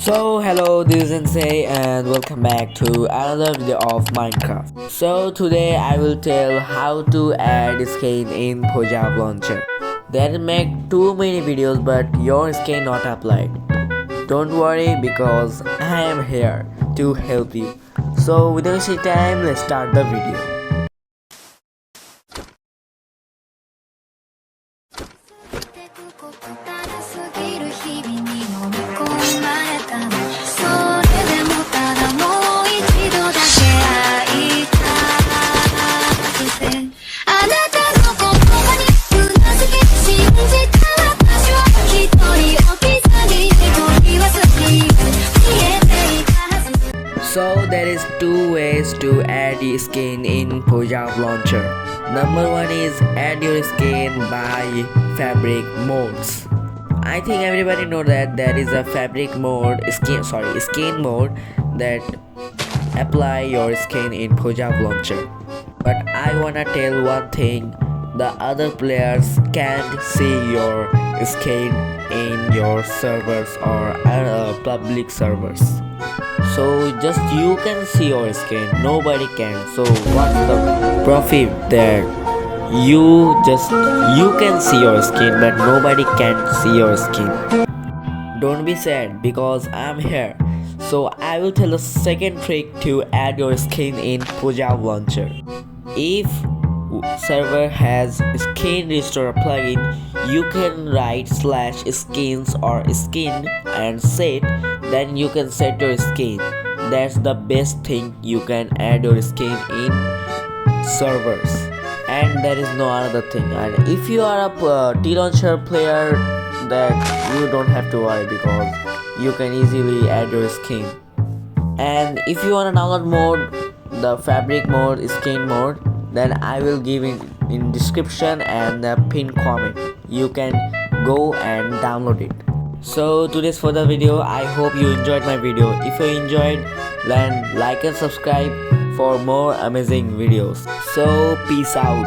So hello, this is Sensei and welcome back to another video of Minecraft. So today I will tell how to add skin in Pojavlauncher. That make too many videos but your skin not applied. Don't worry because I am here to help you. So without wasting time, let's start the video. So there is two ways to add your skin in Pojavlauncher. Number one is add your skin by fabric modes. I think everybody know that there is a fabric mode, skin mode that apply your skin in Pojavlauncher. But I wanna tell one thing, the other players can't see your skin in your servers or public servers. So just you can see your skin, nobody can. So what's the profit there? You can see your skin but nobody can see your skin. Don't be sad because I'm here. So I will tell the second trick to add your skin in Pojavlauncher. If server has skin restore plugin, you can write /skins or skin and set, then you can set your skin. That's the best thing, you can add your skin in servers. And there is no other thing. And if you are a T-Launcher player, that you don't have to worry because you can easily add your skin. And if you want to download mode, the fabric mode, skin mode, then I will give it in description and the pinned comment. You can go and download it. So today's for the video. I hope you enjoyed my video. If you enjoyed, then like and subscribe for more amazing videos. So peace out.